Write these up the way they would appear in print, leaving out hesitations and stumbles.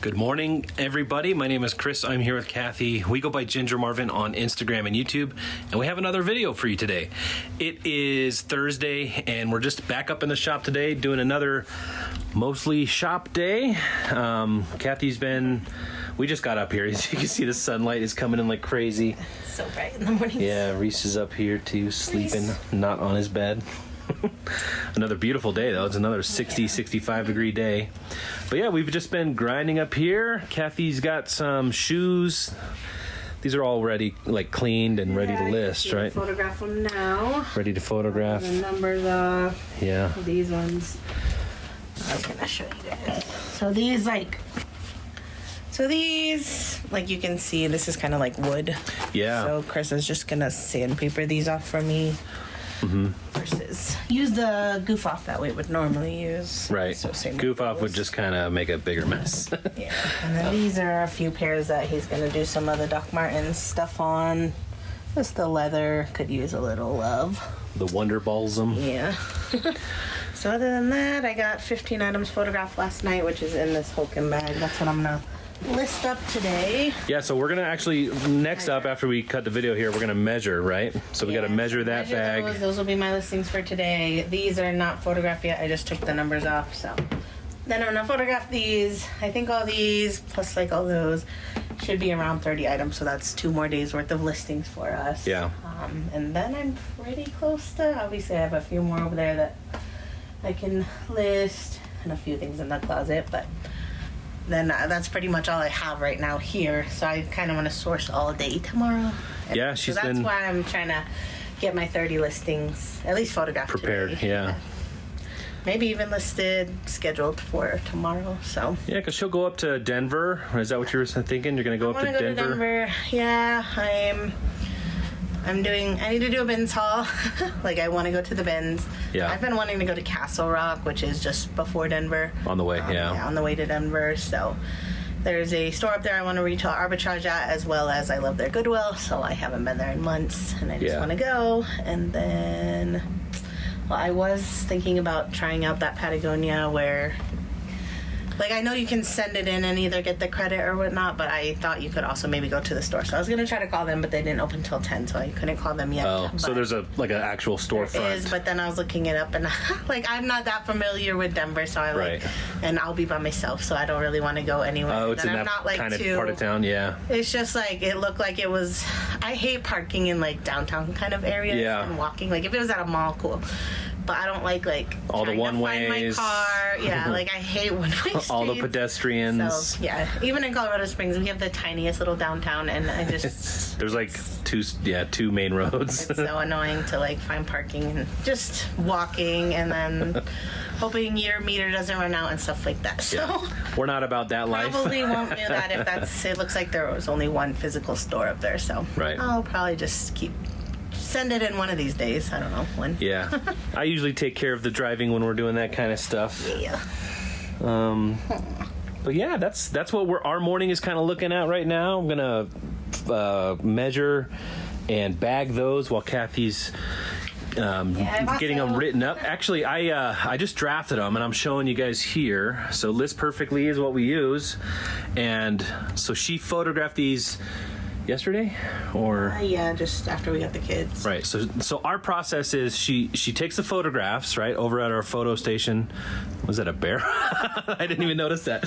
Good morning, everybody. My name is Chris. I'm here with Kathy. We go by Ginger Marvin on Instagram and YouTube, and we have another video for you today. It is Thursday, and we're just back up in the shop today doing another mostly shop day. We just got up here. As you can see, the sunlight is coming in like crazy. It's so bright in the morning. Yeah, Reese is up here too, sleeping, not on his bed. Another beautiful day though. It's another 65 degree day. But yeah, we've just been grinding up here. Kathy's got some shoes. These are all ready, like cleaned and ready to list, right? Photograph them now. Ready to photograph. The numbers off. Yeah. These ones. I was gonna show you guys. So these, like you can see, this is kind of like wood. Yeah. So Chris is just gonna sandpaper these off for me. Mm-hmm. Versus use the goof off that we would normally use. Right. So same goof off would just kind of make a bigger mess. Yeah. And then these are a few pairs that he's gonna do some of the Doc Martens stuff on. Just the leather could use a little love. The Wonder Balsam. Yeah. So other than that, I got 15 items photographed last night, which is in this Hulken bag. That's what I'm gonna list up today. Yeah, so we're gonna actually next up after we cut the video here, we're gonna measure, right? So we gotta measure that bag. Those will be my listings for today. These are not photographed yet. I just took the numbers off, so then I'm gonna photograph these. I think all these plus like all those should be around 30 items, so that's 2 more days worth of listings for us. Yeah. And then I'm pretty close to, obviously I have a few more over there that I can list and a few things in the closet, but then that's pretty much all I have right now here. So I kind of want to source all day tomorrow. Yeah, so that's why I'm trying to get my 30 listings, at least photographed prepared today. Yeah. Maybe even listed, scheduled for tomorrow. So yeah, because she'll go up to Denver. Is that what you were thinking? You're going to go up to Denver? To Denver. Yeah, I need to do a bins haul. Like, I want to go to the bins. Yeah. I've been wanting to go to Castle Rock, which is just before Denver. On the way, yeah, on the way to Denver. So there's a store up there I want to retail arbitrage at, as well as I love their Goodwill. So I haven't been there in months, and I just want to go. And then, well, I was thinking about trying out that Patagonia where, like, I know you can send it in and either get the credit or whatnot, but I thought you could also maybe go to the store. So I was going to try to call them, but they didn't open till 10, so I couldn't call them yet. Oh, so there's an actual storefront. But then I was looking it up, and like, I'm not that familiar with Denver, so and I'll be by myself, so I don't really want to go anywhere. Oh, it's in that kind of part of town, yeah. It's just like, it looked like it was, I hate parking in like downtown kind of areas and walking. Like, if it was at a mall, cool. But I don't like all the one ways. My car. Yeah, like I hate one way streets. All the pedestrians. So yeah, even in Colorado Springs, we have the tiniest little downtown, and I just there's like two main roads. It's so annoying to like find parking and just walking, and then hoping your meter doesn't run out and stuff like that. So we're not about that life. Probably won't do that if it looks like there was only one physical store up there. So I'll probably just send it in one of these days. I don't know when. Yeah. I usually take care of the driving when we're doing that kind of stuff. Yeah. But yeah, that's what our morning is kind of looking at right now. I'm going to measure and bag those while Kathy's getting them written up. Actually, I just drafted them, and I'm showing you guys here. So List Perfectly is what we use. And so she photographed these yesterday, or just after we got the kids. Right. So our process is she takes the photographs right over at our photo station. Was that a bear? I didn't even notice that.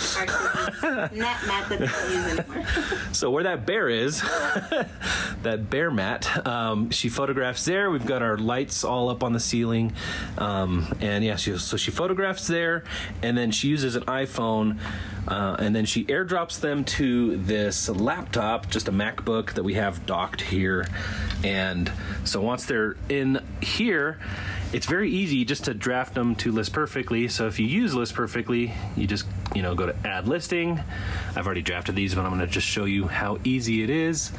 Mat that they don't use anymore. So where that bear is, that bear mat, she photographs there. We've got our lights all up on the ceiling, and yeah, she photographs there, and then she uses an iPhone, and then she airdrops them to this laptop, just a MacBook that we have docked here. And so once they're in here, it's very easy just to draft them to List Perfectly. So if you use List Perfectly, you just go to add listing. I've already drafted these, but I'm going to just show you how easy it is.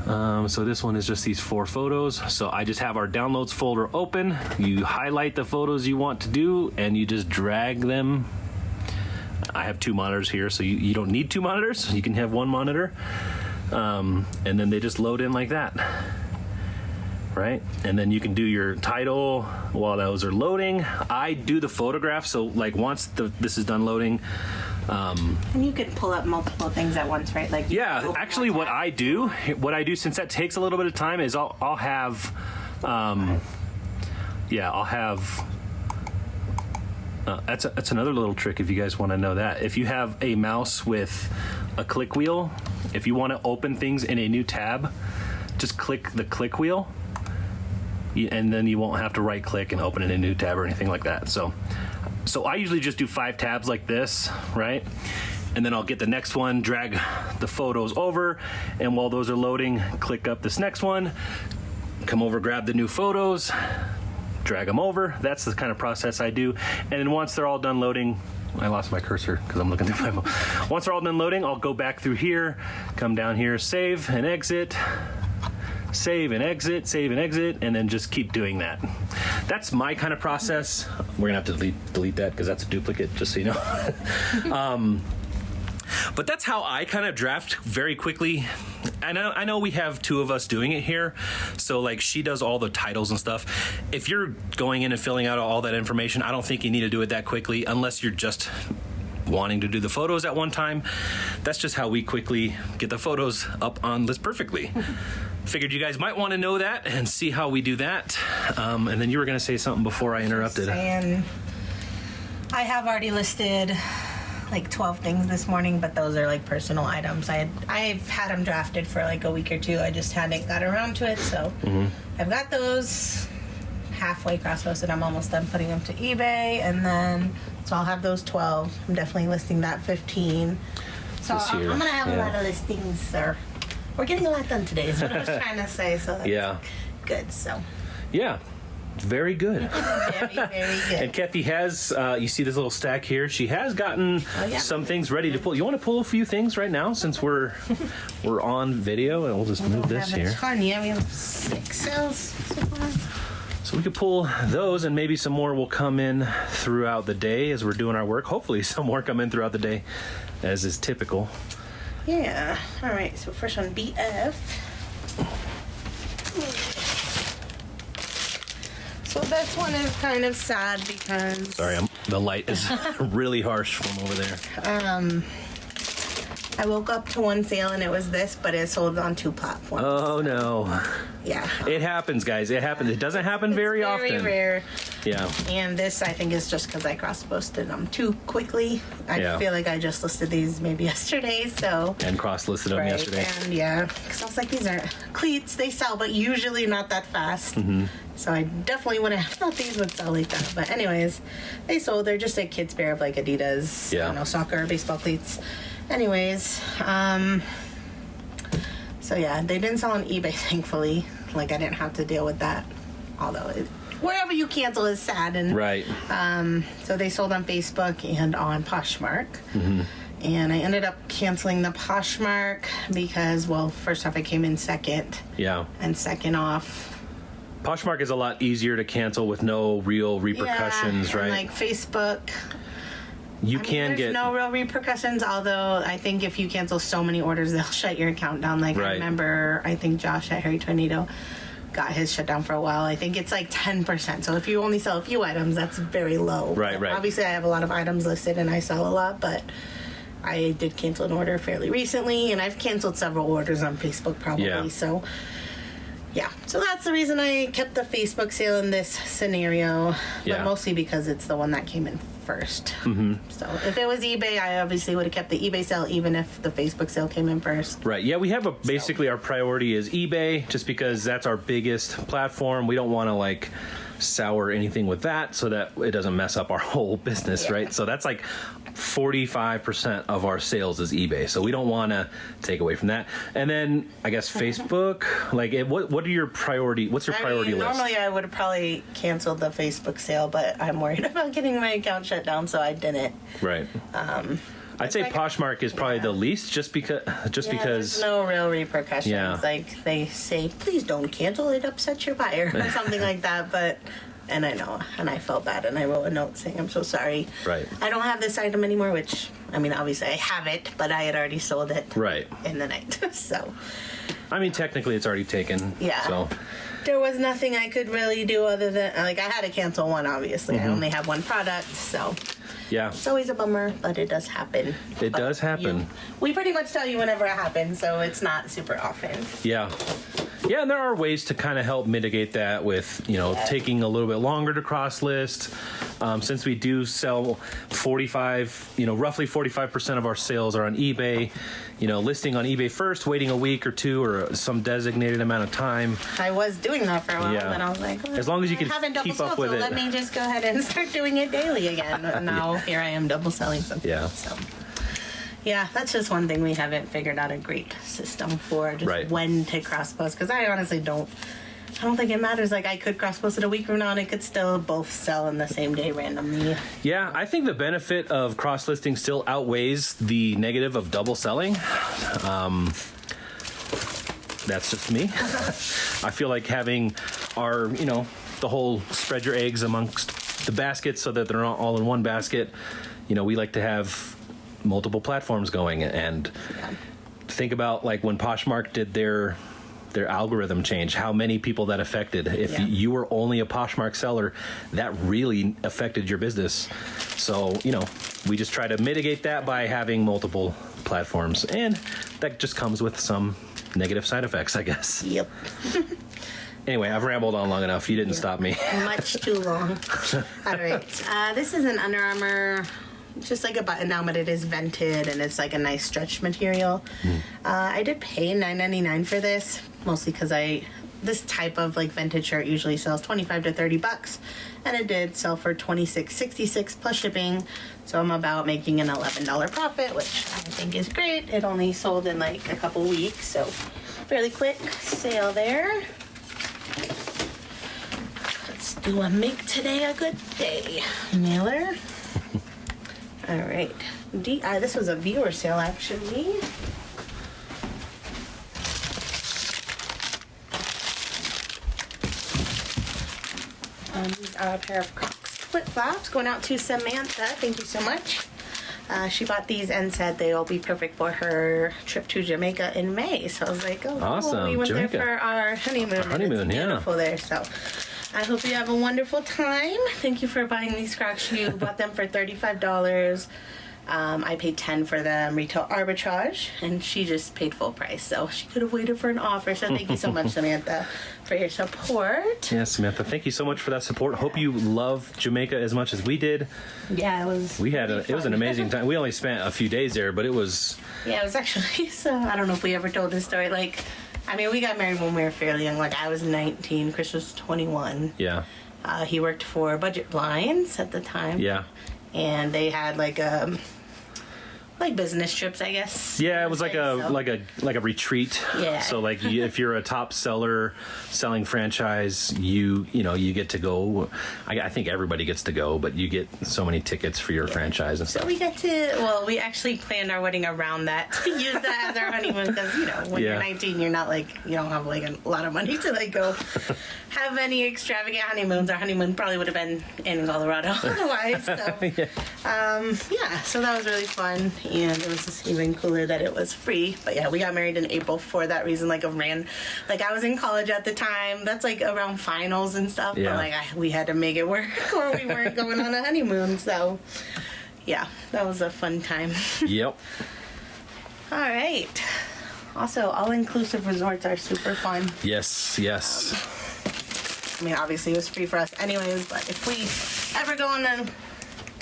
So this one is just these 4 photos. So I just have our downloads folder open. You highlight the photos you want to do, and you just drag them. I have 2 monitors here, so you don't need 2 monitors. You can have 1 monitor. And then they just load in like that. Right? And then you can do your title while those are loading. I do the photograph, so like once this is done loading, And you could pull up multiple things at once, right? Like Yeah, actually, what I do, since that takes a little bit of time, is I'll have, that's another little trick if you guys want to know that. If you have a mouse with a click wheel, if you want to open things in a new tab, just click the click wheel, and then you won't have to right click and open in a new tab or anything like that. So I usually just do 5 tabs like this, right? And then I'll get the next one, drag the photos over, and while those are loading, click up this next one, come over, grab the new photos, drag them over. That's the kind of process I do. And then once they're all done loading, I lost my cursor because I'm looking through my phone. Once they're all done loading, I'll go back through here, come down here, save and exit, save and exit, save and exit, and then just keep doing that. That's my kind of process. We're gonna have to delete that because that's a duplicate, just so you know. But that's how I kind of draft very quickly. I know we have 2 of us doing it here, so like she does all the titles and stuff. If you're going in and filling out all that information, I don't think you need to do it that quickly unless you're just wanting to do the photos at one time. That's just how we quickly get the photos up on list perfectly. Figured you guys might want to know that and see how we do that. And then you were going to say something before I interrupted. I have already listed like 12 things this morning, but those are like personal items. I've had them drafted for like a week or 2. I just hadn't got around to it, so I've got those halfway cross-posted. I'm almost done putting them to eBay, and then so I'll have those 12. I'm definitely listing that 15. So I'm gonna have a lot of listings, sir. We're getting a lot done today is what I was trying to say, so that's good. So yeah, very good. Very, very good. And Kathy has, you see this little stack here, she has gotten some things ready to pull. You want to pull a few things right now since we're on video, and we'll just move this here. Yeah, we have 6 sales so far. So we could pull those, and maybe some more will come in throughout the day as we're doing our work. Hopefully some more come in throughout the day, as is typical. Yeah. All right. So first one, BF. So this one is kind of sad because... Sorry, the light is really harsh from over there. I woke up to one sale and it was this, but it sold on 2 platforms. Oh, no. Yeah. It happens, guys. It happens. It doesn't happen very often. Very rare. Yeah. And this, I think, is just because I cross-posted them too quickly. I feel like I just listed these maybe yesterday, so... And cross-listed them yesterday. And yeah, because I was like, these are cleats. They sell, but usually not that fast. Mm-hmm. So I definitely wouldn't have thought these would sell like that. But anyways, they sold. They're just a kid's pair of like Adidas, soccer, baseball cleats. Anyways, so yeah, they didn't sell on eBay, thankfully. Like, I didn't have to deal with that. Although, wherever you cancel is sad. And, right. So they sold on Facebook and on Poshmark. Mm-hmm. And I ended up canceling the Poshmark because, well, first off, I came in second. Yeah. And second off... Poshmark is a lot easier to cancel with no real repercussions, right? Like Facebook... There's no real repercussions, although I think if you cancel so many orders, they'll shut your account down. Like, I remember, I think Josh at Harry Tornado got his shut down for a while. I think it's like 10%. So if you only sell a few items, that's very low. Right. Obviously, I have a lot of items listed and I sell a lot, but I did cancel an order fairly recently, and I've canceled several orders on Facebook probably. Yeah. So that's the reason I kept the Facebook sale in this scenario, but mostly because it's the one that came in first. Mm-hmm. So if it was eBay, I obviously would have kept the eBay sale even if the Facebook sale came in first. Right. Yeah, we have basically our priority is eBay just because that's our biggest platform. We don't want to sour anything with that so that it doesn't mess up our whole business, right? So that's like 45% of our sales is eBay. So we don't want to take away from that. And then I guess Facebook, what are your priority? What's your priority list? Normally I would have probably canceled the Facebook sale, but I'm worried about getting my account shut down, so I didn't. Right. I'd say Poshmark is probably the least, just because. There's no real repercussions. Yeah. Like they say, please don't cancel; it upsets your buyer or something like that. And I know, and I felt bad, and I wrote a note saying, "I'm so sorry. Right. I don't have this item anymore." Which, I mean, obviously I have it, but I had already sold it. Right. In the night, so. I mean, technically, it's already taken. Yeah. So. There was nothing I could really do other than I had to cancel one. Obviously, I only have one product, so. Yeah. It's always a bummer, but it does happen. It But does happen. We pretty much tell you whenever it happens, so it's not super often. Yeah. Yeah, and there are ways to kind of help mitigate that with, taking a little bit longer to cross list. Since we do sell roughly 45% of our sales are on eBay, listing on eBay first, waiting a week or two or some designated amount of time. I was doing that for a while, Yeah. and I was like, As long as you can keep up with it. Let me just go ahead and start doing it daily again. And now here I am double selling something. Yeah. So. Yeah, that's just one thing we haven't figured out a great system for, just Right. when to cross post. Because I honestly don't think it matters. Like, I could cross post it a week from now and it could still both sell in the same day randomly. Yeah, I think the benefit of cross listing still outweighs the negative of double selling. That's just me. I feel like having our, the whole spread your eggs amongst the baskets so that they're not all in one basket. We like to have multiple platforms going, and think about like when Poshmark did their algorithm change, how many people that affected. If you were only a Poshmark seller, that really affected your business. So, we just try to mitigate that by having multiple platforms, and that just comes with some negative side effects, I guess. Yep. Anyway, I've rambled on long enough. You didn't stop me. Much too long. All right. This is an Under Armour. It's just like a button down, but it is vented and it's like a nice stretch material. I did pay $9.99 for this, mostly because this type of like vented shirt usually sells $25 to $30, and it did sell for $26.66 plus shipping. So I'm about making an $11 profit, which I think is great. It only sold in like a couple weeks, so fairly quick sale there. Let's do a make today a good day mailer. All right. This was a viewer sale, actually. These are a pair of Crocs flip-flops going out to Samantha. Thank you so much. She bought these and said they'll be perfect for her trip to Jamaica in May. So I was like, oh, awesome. Cool. We went Jamaica. there for our honeymoon. Honeymoon, it's beautiful there. So I hope you have a wonderful time. Thank you for buying these Crocs. You bought them for $35. I paid $10 for them, retail arbitrage, and she just paid full price. So she could have waited for an offer. So thank you so much, Samantha, for your support. Yeah, Samantha, thank you so much for that support. Hope you love Jamaica as much as we did. Yeah, it was. It was an amazing time. We only spent a few days there, but it was. Yeah, it was actually. So I don't know if we ever told this story. We got married when we were fairly young. Like, I was 19, Chris was 21. Yeah. He worked for Budget Blinds at the time. Yeah. And they had like business trips, I guess. Yeah, it was like a retreat. Yeah. So if you're a top seller selling franchise, you get to go. I think everybody gets to go, but you get so many tickets for your franchise and stuff. So we actually planned our wedding around that to use that as our honeymoon because when you're 19, you're not you don't have a lot of money to go have any extravagant honeymoons. Our honeymoon probably would have been in Colorado otherwise. So so that was really fun. And it was just even cooler that it was free. But yeah, we got married in April for that reason. I was in college at the time. That's around finals and stuff. Yeah. But we had to make it work or we weren't going on a honeymoon. So yeah, that was a fun time. Yep. All right. Also, all-inclusive resorts are super fun. Yes. Obviously it was free for us anyways, but if we ever go on a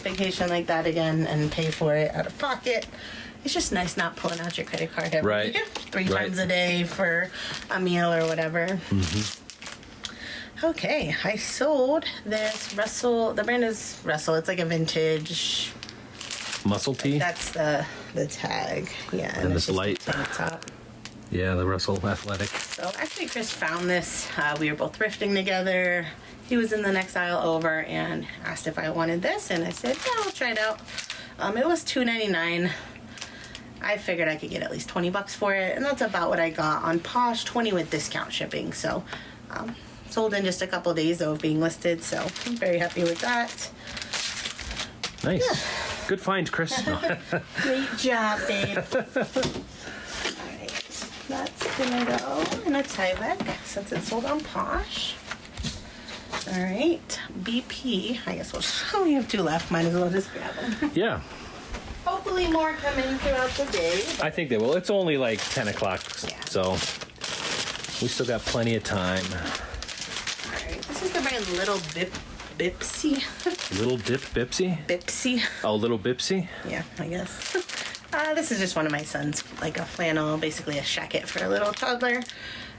vacation like that again and pay for it out of pocket, it's just nice not pulling out your credit card every 3 times a day for a meal or whatever. Okay, I sold this Russell. The brand is Russell. It's like a vintage muscle tee. That's the tag. Yeah, and this it's just light a tank top. Yeah, the Russell Athletic. So actually, Chris found this. We were both thrifting together. He was in the next aisle over and asked if I wanted this, and I said, yeah, I'll try it out. It was $2.99. I figured I could get at least $20 for it, and that's about what I got on Posh, 20 with discount shipping. So sold in just a couple days though of being listed, so I'm very happy with that. Nice. Yeah. Good find, Chris. Great job, babe. Alright, that's gonna go in a tie bag since it's sold on Posh. All right, BP. I guess we have 2 left. Might as well just grab them. Yeah. Hopefully more come in throughout the day. I think they will. It's only like 10 o'clock, Yeah. so we still got plenty of time. All right, this is the brand Little Bipsy. Little Bipsy? Bipsy. Oh, Little Bipsy? Yeah, I guess. This is just one of my sons, like a flannel, basically a shacket for a little toddler.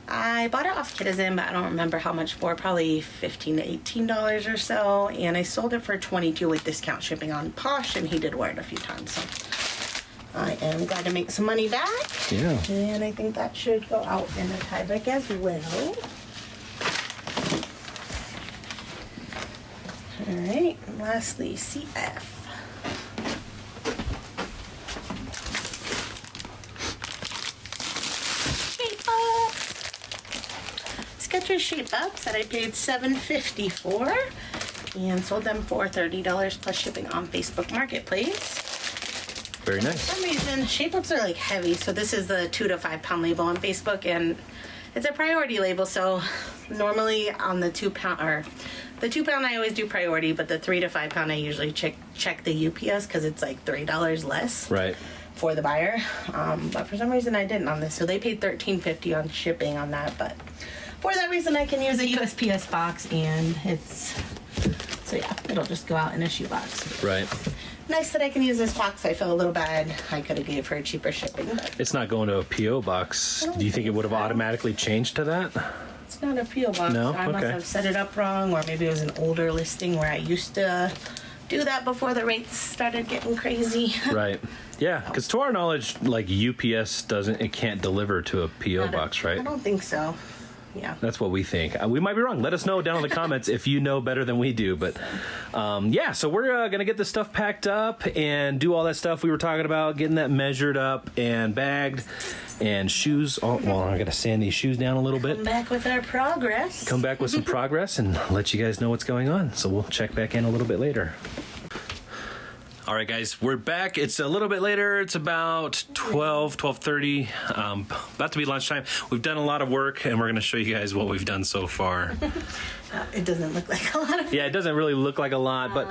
I bought it off Kitizen, but I don't remember how much for. Probably $15 to $18 or so. And I sold it for $22 with discount shipping on Posh, and he did wear it a few times. So I am glad to make some money back. Yeah. And I think that should go out in a tie bag as well. All right. And lastly, CF. Skechers Shape Ups that I paid $7.50 for and sold them for $30 plus shipping on Facebook Marketplace. Very nice. For some reason, Shape Ups are like heavy, so this is the 2 to 5 pound label on Facebook, and it's a priority label. So normally on the 2 pound, or the 2 pound I always do priority, but the 3 to 5 pound I usually check the UPS because it's like $3 less. Right. For the buyer, but for some reason I didn't on this, so they paid $13.50 on shipping on that. But for that reason, I can use a USPS box, and so yeah, it'll just go out in a shoebox. Right. Nice that I can use this box. I feel a little bad. I could have gave her cheaper shipping. But It's not going to a P.O. box. Do you think it would have automatically changed to that? it's not a PO box. No? I must Okay. have set it up wrong, or maybe it was an older listing where I used to do that before the rates started getting crazy. Right. Yeah, because to our knowledge, like UPS can't deliver to a P.O. box, right? I don't think so. Yeah. That's what we think. We might be wrong. Let us know down in the comments if you know better than we do. But yeah, so we're going to get this stuff packed up and do all that stuff we were talking about, getting that measured up and bagged, and shoes. Oh, well, I got to sand these shoes down a little bit. Come back with our progress. Come back with some progress and let you guys know what's going on. So we'll check back in a little bit later. All right, guys, we're back. It's a little bit later. It's about 12:30, about to be lunchtime. We've done a lot of work, and we're going to show you guys what we've done so far. It doesn't look like a lot of. Yeah, it doesn't really look like a lot, but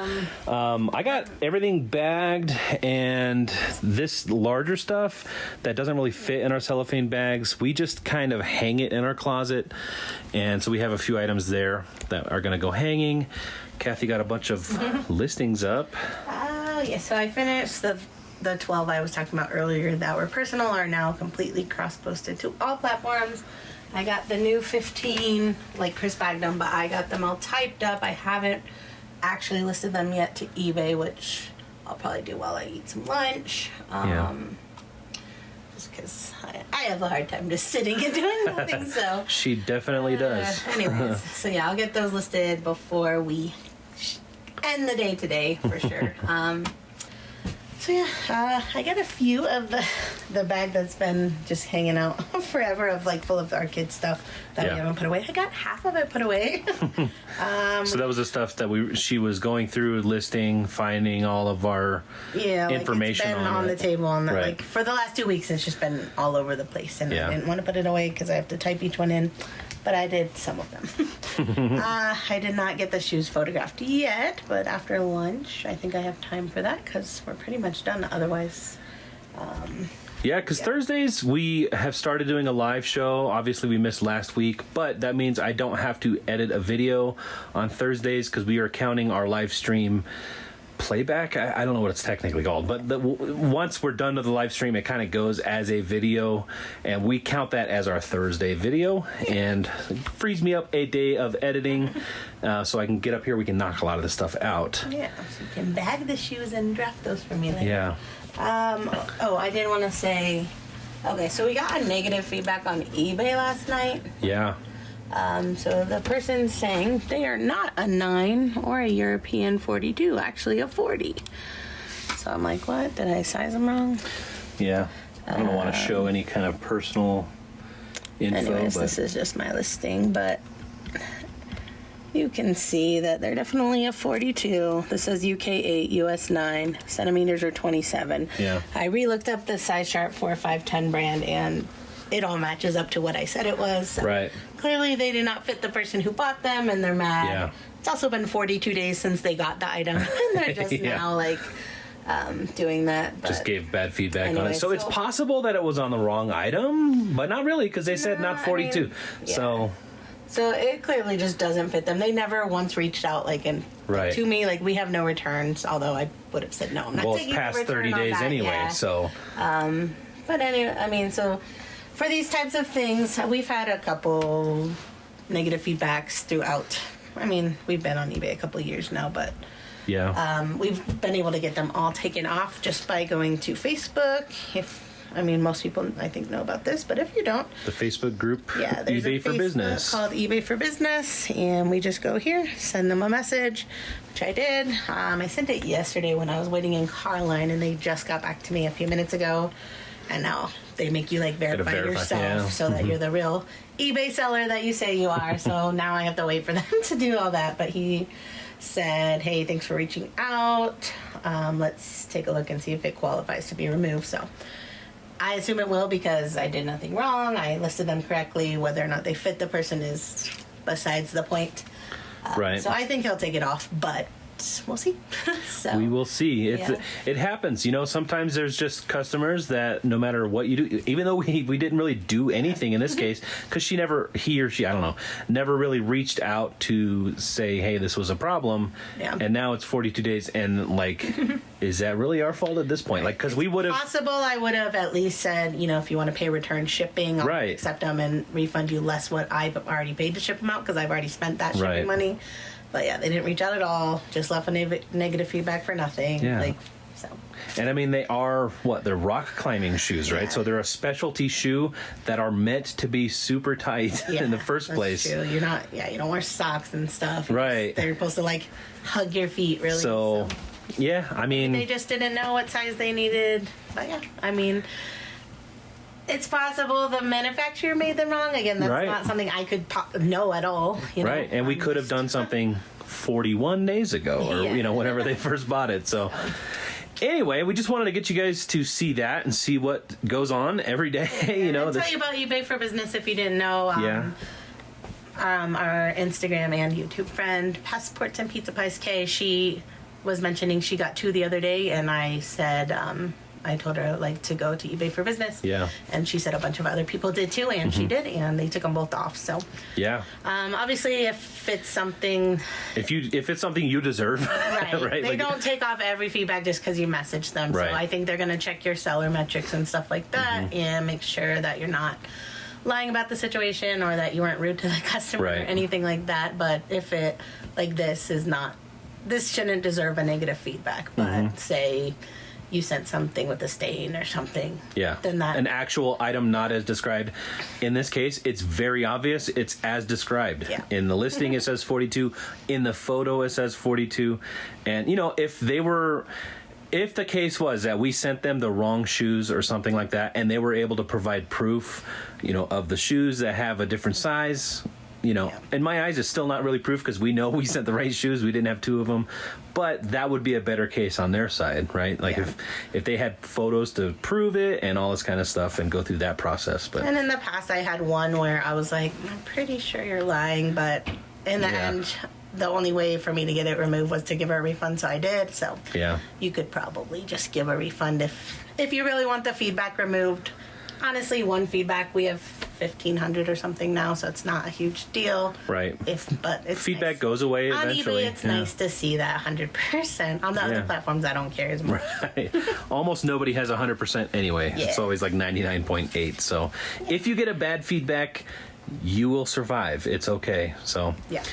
I got everything bagged, and this larger stuff that doesn't really fit in our cellophane bags, we just kind of hang it in our closet, and so we have a few items there that are going to go hanging. Kathy got a bunch of listings up. Yeah, so I finished the 12 I was talking about earlier that were personal are now completely cross-posted to all platforms. I got the new 15, like Chris bagged them, but I got them all typed up. I haven't actually listed them yet to eBay, which I'll probably do while I eat some lunch. Just because I have a hard time just sitting and doing nothing, so. She definitely does. Anyways, so yeah, I'll get those listed before we end the day today, for sure. So yeah, I got a few of the bag that's been just hanging out forever, of like full of our kids' stuff that we haven't put away. I got half of it put away. So that was the stuff that she was going through, listing, finding all of our information it's been on the table, and Right. like for the last 2 weeks, it's just been all over the place, and I didn't want to put it away because I have to type each one in. But I did some of them. I did not get the shoes photographed yet, but after lunch, I think I have time for that because we're pretty much done. Otherwise, yeah, because Thursdays we have started doing a live show. Obviously, we missed last week, but that means I don't have to edit a video on Thursdays because we are counting our live stream playback. I don't know what it's technically called, but once we're done with the live stream, it kind of goes as a video, and we count that as our Thursday video, and it frees me up a day of editing, so I can get up here. We can knock a lot of this stuff out. yeah, so you can bag the shoes and draft those for me later. Yeah. Oh, I did want to say, okay, so we got a negative feedback on eBay last night. Yeah. So the person's saying they are not a 9 or a European 42, actually a 40. So I'm like, what? Did I size them wrong? Yeah. I don't want to show any kind of personal info. Anyways, this is just my listing, but you can see that they're definitely a 42. This says UK 8, US 9, centimeters are 27. Yeah. I re-looked up the size chart for 510 brand, and it all matches up to what I said it was. So Right. clearly, they did not fit the person who bought them, and they're mad. Yeah. It's also been 42 days since they got the item, and they're just Yeah. now like doing that. But Just gave bad feedback on anyway, it. So it's possible that it was on the wrong item, but not really, because they said No, not I 42. mean, yeah. So it clearly just doesn't fit them. They never once reached out Right. to me. Like, we have no returns, although I would have said no. I'm not well, it's taking a past return 30 on days that, anyway. yeah. So But anyway, I mean, so for these types of things, we've had a couple negative feedbacks throughout. I mean, we've been on eBay a couple of years now, but yeah, we've been able to get them all taken off just by going to Facebook. Most people, I think, know about this, but if you don't, the Facebook group, yeah, there's eBay a for Facebook Business. called eBay for Business, and we just go here, send them a message, which I did. I sent it yesterday when I was waiting in car line, and they just got back to me a few minutes ago, and now they make you verify yourself so that you're the real eBay seller that you say you are. So now I have to wait for them to do all that. But he said, "Hey, thanks for reaching out. Let's take a look and see if it qualifies to be removed." So I assume it will, because I did nothing wrong. I listed them correctly. Whether or not they fit the person is besides the point. Right. So I think he'll take it off, but we'll see. So We will see. Yeah. It happens. Sometimes there's just customers that no matter what you do, even though we didn't really do anything in this case, because he or she, I don't know, never really reached out to say, hey, this was a problem. Yeah. And now it's 42 days. And is that really our fault at this point? Because we would have. Possible, I would have at least said, if you want to pay return shipping, I'll Right. accept them and refund you less what I've already paid to ship them out, because I've already spent that shipping Right. money. But yeah, they didn't reach out at all. Just left a negative feedback for nothing. Yeah. So. And I mean, they are they're rock climbing shoes, right? Yeah. So they're a specialty shoe that are meant to be super tight in the first that's place. True. You're not. Yeah, you don't wear socks and stuff. Right. They're supposed to hug your feet, really. So, yeah, I mean, They just didn't know what size they needed. But yeah, I mean, it's possible the manufacturer made them wrong. Again, that's Right. not something I could know at all. right. And we could have done something 41 days ago, or Yeah. whenever they first bought it. So anyway, we just wanted to get you guys to see that and see what goes on every day. I'll tell you about eBay for Business if you didn't know. Yeah. Our Instagram and YouTube friend, Passports and Pizza Pies K, she was mentioning she got 2 the other day, and I said, I told her to go to eBay for Business. Yeah. And she said a bunch of other people did too, and she did, and they took them both off. So Yeah. obviously, if it's something, If it's something you deserve, right, right? they don't take off every feedback just because you message them. Right. So I think they're going to check your seller metrics and stuff like that, and make sure that you're not lying about the situation, or that you weren't rude to the customer, Right. or anything like that. But if it this shouldn't deserve a negative feedback. But say you sent something with a stain or something. Yeah. Then that an actual item not as described. In this case, it's very obvious. It's as described. Yeah. In the listing, it says 42. In the photo, it says 42. And, if the case was that we sent them the wrong shoes or something like that, and they were able to provide proof, of the shoes that have a different size, in my eyes, it's still not really proof, because we know we sent the right shoes. We didn't have 2 of them, but that would be a better case on their side, right? If they had photos to prove it and all this kind of stuff and go through that process. But And in the past, I had one where I was like, I'm pretty sure you're lying, but in the end, the only way for me to get it removed was to give her a refund, so I did. So yeah, you could probably just give a refund if you really want the feedback removed. Honestly, one feedback, we have 1,500 or something now, so it's not a huge deal. right. But it's Feedback nice. goes away On eventually. eBay, it's nice to see that 100%. On the other platforms, I don't care as much. Right. Almost nobody has 100% anyway. Yeah. It's always 99.8. So if you get a bad feedback, you will survive. It's okay. So Yeah.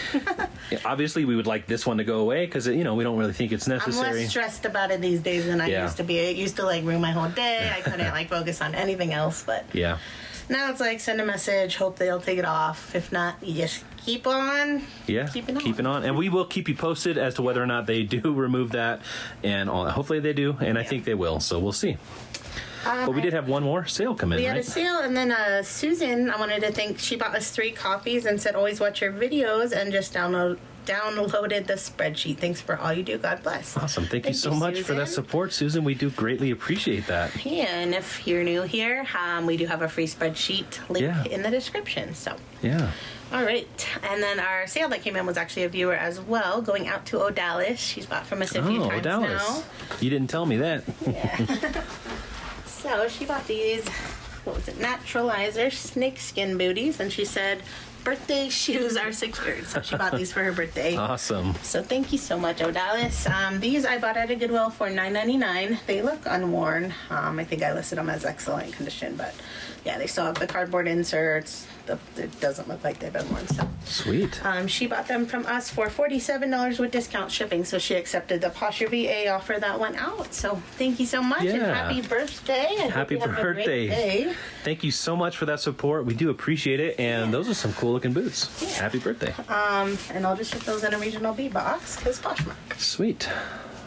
obviously we would like this one to go away, because we don't really think it's I'm necessary. less stressed about it these days than I used to be. It used to ruin my whole day. I couldn't focus on anything else. But Yeah. now it's send a message, hope they'll take it off. If not, you just keep on. Yeah, keeping on. And we will keep you posted as to whether or not they do remove that, and all. Hopefully they do, and I think they will. So we'll see. But we did have one more sale come in, We had right? a sale, and then Susan, I wanted to thank, she bought us 3 copies and said, always watch your videos and just download downloaded the spreadsheet. Thanks for all you do. God bless. Awesome. Thank you so much for that support, Susan. We do greatly appreciate that. Yeah, and if you're new here, we do have a free spreadsheet link in the description. So yeah. All right. And then our sale that came in was actually a viewer as well, going out to Odalis. She's bought from us a few times now. You didn't tell me that. Yeah. So she bought these, what was it, naturalizer snakeskin booties, and she said birthday shoes are 6 years. So she bought these for her birthday. Awesome. So thank you so much, Odalis. These I bought at a Goodwill for $9.99. They look unworn. I think I listed them as excellent condition, but yeah, they still have the cardboard inserts. It doesn't look like they've been worn. So sweet. She bought them from us for $47 with discount shipping. So she accepted the Posher VA offer that went out. So thank you so much and happy birthday. Happy birthday. Thank you so much for that support. We do appreciate it. And those are some cool looking boots. Yeah. Happy birthday. And I'll just ship those in a regional B box because Poshmark. Sweet.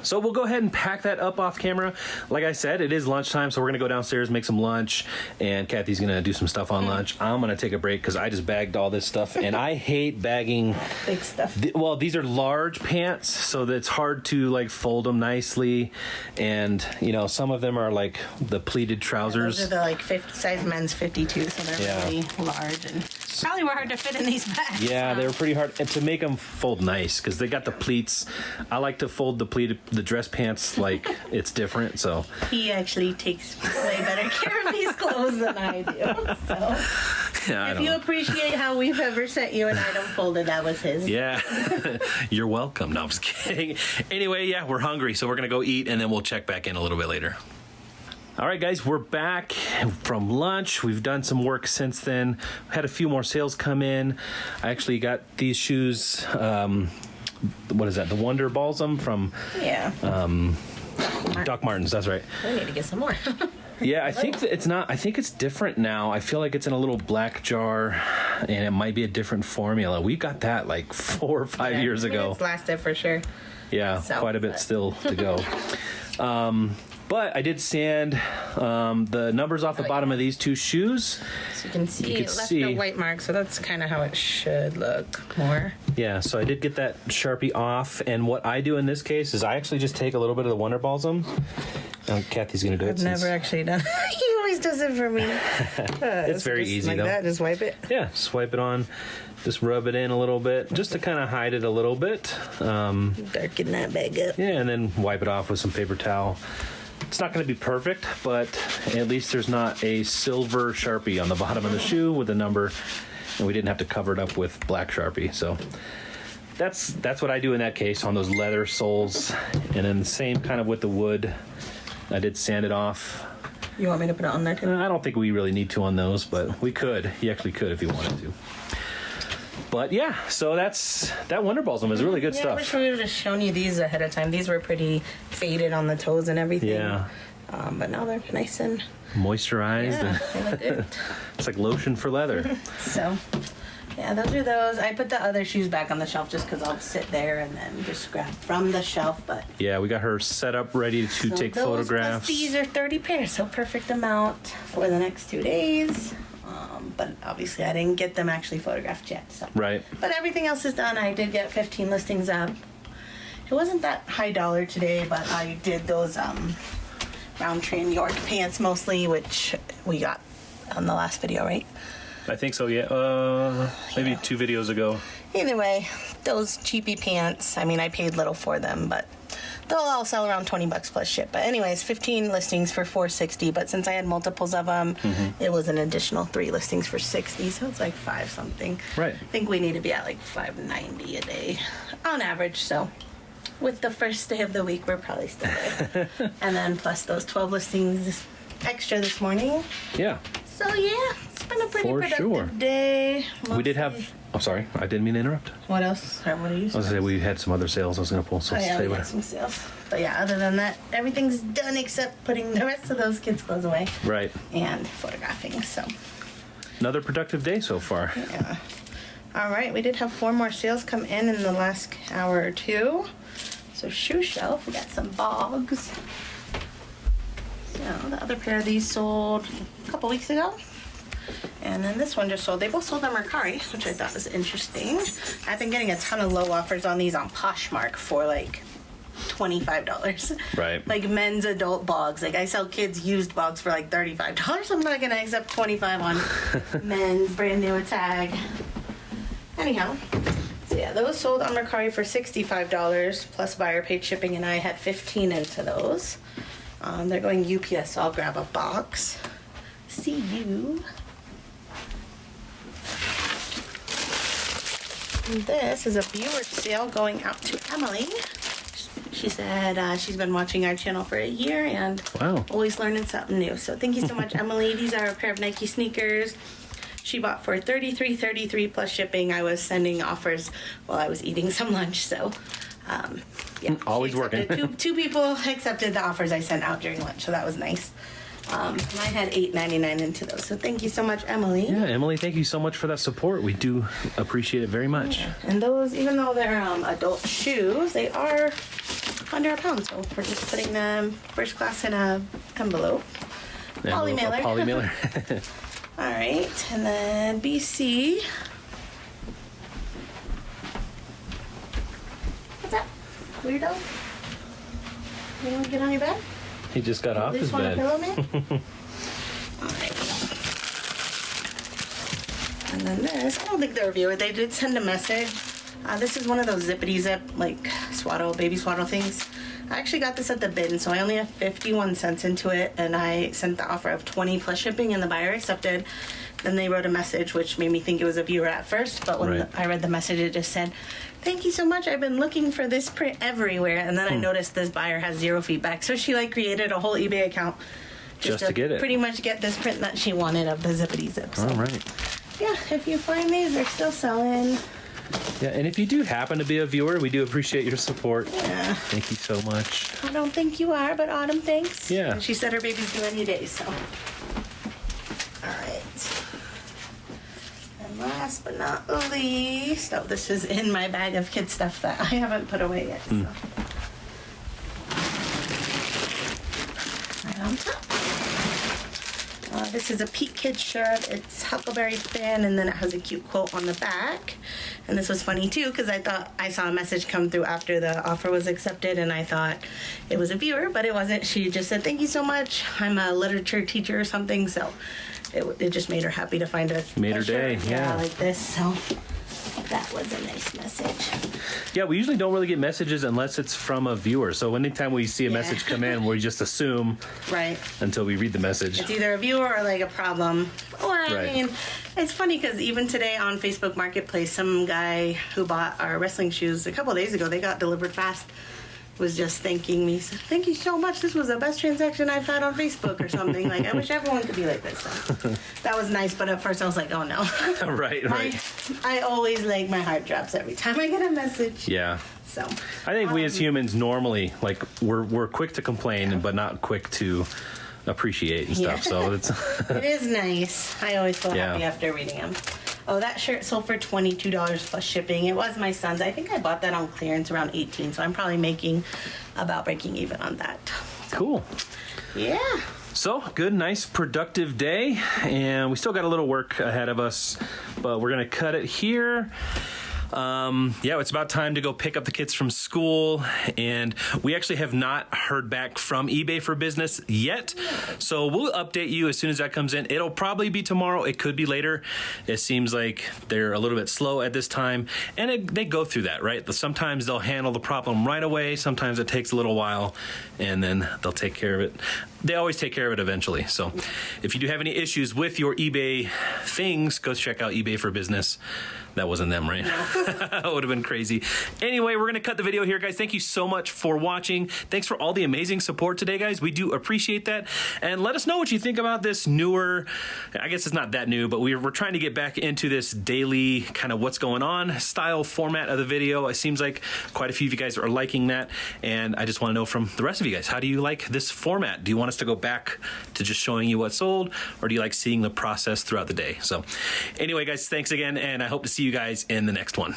So we'll go ahead and pack that up off camera. Like I said, it is lunchtime, so we're going to go downstairs, make some lunch, and Kathy's going to do some stuff on lunch. I'm going to take a break because I just bagged all this stuff, and I hate bagging big stuff. Well, these are large pants, so that it's hard to like fold them nicely, and you know, some of them are like the pleated trousers. Those are the like size men's 52, so they're really large and probably were hard to fit in these bags. Yeah, they were pretty hard and to make them fold nice because they got the pleats. I like to fold the dress pants like it's different. So he actually takes way better care of these clothes than I do. So if you appreciate how we've ever sent you an item folded, that was his. Yeah, you're welcome. No, I'm just kidding. Anyway, yeah, we're hungry, so we're gonna go eat and then we'll check back in a little bit later. All right, guys, we're back from lunch. We've done some work since then. Had a few more sales come in. I actually got these shoes. What is that? The Wonder Balsam from Doc Martens. That's right. We need to get some more. Yeah, I think that it's not. I think it's different now. I feel like it's in a little black jar, and it might be a different formula. We got that like 4 or 5 years ago. It's lasted for sure. Yeah, quite a bit still to go. But I did sand the numbers off the bottom of these two shoes. So you can see it left a white mark, so that's kind of how it should look more. Yeah, so I did get that Sharpie off, and what I do in this case is I actually just take a little bit of the Wonder Balsam. Kathy's going to do it. I've never actually done it. He always does it for me. It's very easy, like though. That, just wipe it? Yeah, swipe it on. Just rub it in a little bit, just to kind of hide it a little bit. Darken that bag up. Yeah, and then wipe it off with some paper towel. It's not going to be perfect, but at least there's not a silver Sharpie on the bottom of the shoe with a number, and we didn't have to cover it up with black Sharpie. So that's what I do in that case on those leather soles, and then the same kind of with the wood. I did sand it off. You want me to put it on there too? I don't think we really need to on those, but we could. You actually could if you wanted to. But yeah, so that Wonder Balsam is really good stuff. I wish we would have shown you these ahead of time. These were pretty faded on the toes and everything. Yeah. But now they're nice and moisturized. Yeah, they look good. It's like lotion for leather. So, yeah, those are those. I put the other shoes back on the shelf just because I'll sit there and then just grab from the shelf. But yeah, we got her set up ready to take photographs. These are 30 pairs, so perfect amount for the next 2 days. But obviously I didn't get them actually photographed yet. So. Right. But everything else is done. I did get 15 listings up. It wasn't that high dollar today, but I did those Roundtree New York pants mostly, which we got on the last video, right? I think so, yeah. Maybe 2 videos ago. Either way, those cheapy pants, I mean, I paid little for them, but they'll all sell around $20 plus ship. But anyways, 15 listings for $460, but since I had multiples of them, it was an additional 3 listings for $60, so it's like 5 something. Right. I think we need to be at like $5.90 a day on average, so with the first day of the week, we're probably still there. And then plus those 12 listings extra this morning. Yeah. So yeah, it's been a pretty productive day. Mostly. We did have... I'm sorry, I didn't mean to interrupt. What else? What are you saying? I was going to say we had some other sales I was going to pull. So we had some sales. But yeah, other than that, everything's done except putting the rest of those kids' clothes away. Right. And photographing, so. Another productive day so far. Yeah. All right, we did have 4 more sales come in the last hour or 2. So shoe shelf, we got some bogs. So the other pair of these sold a couple weeks ago. And then this one just sold. They both sold on Mercari, which I thought was interesting. I've been getting a ton of low offers on these on Poshmark for like $25. Right. Like men's adult bogs. Like I sell kids used bogs for like $35. I'm not gonna accept $25 on men's brand new tag. Anyhow. So yeah, those sold on Mercari for $65 plus buyer paid shipping, and I had 15 into those. They're going UPS, so I'll grab a box. See you. And this is a viewer sale going out to Emily. She said she's been watching our channel for a year and always learning something new. So thank you so much, Emily. These are a pair of Nike sneakers. She bought for $33.33 plus shipping. I was sending offers while I was eating some lunch, so yeah. Always working. Two people accepted the offers I sent out during lunch, so that was nice. Mine had $8.99 into those, so thank you so much, Emily. Yeah, Emily, thank you so much for that support. We do appreciate it very much. Yeah. And those, even though they're adult shoes, they are under a pound, so we're just putting them first class in a envelope. Poly mailer. Poly mailer. All right, and then BC. What's that? Weirdo? You want to get on your bed? He just got off his bed. Pillow me? All right. And then this, I don't think they're a viewer. They did send a message. This is one of those zippity zip, like swaddle, baby swaddle things. I actually got this at the bin, so I only have 51 cents into it, and I sent the offer of 20 plus shipping, and the buyer accepted. Then they wrote a message, which made me think it was a viewer at first, but when I read the message, it just said, "Thank you so much. I've been looking for this print everywhere." And then I noticed this buyer has 0 feedback, so she like created a whole eBay account just to get it. Pretty much get this print that she wanted of the zippity zip. So, all right. Yeah, if you find these, they're still selling. Yeah, and if you do happen to be a viewer, we do appreciate your support. Yeah. Thank you so much. I don't think you are, but Autumn thanks. Yeah. And she said her baby's due any day, so. All right. And last but not least, oh, this is in my bag of kid stuff that I haven't put away yet. So. Right on top. This is a Pete Kid shirt. It's Huckleberry Finn, and then it has a cute quote on the back. And this was funny too, because I thought I saw a message come through after the offer was accepted, and I thought it was a viewer, but it wasn't. She just said, "Thank you so much. I'm a literature teacher or something," so it just made her happy to find a made her day. Yeah, like this. So that was a nice message. Yeah, we usually don't really get messages unless it's from a viewer. So anytime we see a message come in, we just assume until we read the message. It's either a viewer or like a problem. Or, I mean, it's funny because even today on Facebook Marketplace, some guy who bought our wrestling shoes a couple days ago, they got delivered fast, was just thanking me. So, "Thank you so much. This was the best transaction I've had on Facebook," or something. Like, I wish everyone could be like this. So. That was nice, but at first I was like, oh no. Right. I always, like, my heart drops every time I get a message. Yeah. So I think we as humans normally, like, we're quick to complain, but not quick to appreciate and stuff. So it's it is nice. I always feel happy after reading them. Oh, that shirt sold for $22 plus shipping. It was my son's. I think I bought that on clearance around 18, so I'm probably making about breaking even on that. Cool. Yeah. So, good, nice, productive day, and we still got a little work ahead of us, but we're going to cut it here. Yeah, it's about time to go pick up the kids from school, and we actually have not heard back from eBay for Business yet, so we'll update you as soon as that comes in. It'll probably be tomorrow. It could be later. It seems like they're a little bit slow at this time, and they go through that, right? Sometimes they'll handle the problem right away. Sometimes it takes a little while, and then they'll take care of it. They always take care of it eventually. So if you do have any issues with your eBay things, go check out eBay for Business. That wasn't them, right? No. That would have been crazy. Anyway, we're going to cut the video here, guys. Thank you so much for watching. Thanks for all the amazing support today, guys. We do appreciate that. And let us know what you think about this newer, I guess it's not that new, but we're trying to get back into this daily kind of what's going on style format of the video. It seems like quite a few of you guys are liking that. And I just want to know from the rest of you guys, how do you like this format? Do you want us to go back to just showing you what's sold, or do you like seeing the process throughout the day? So anyway, guys, thanks again, and I hope to see you guys in the next one.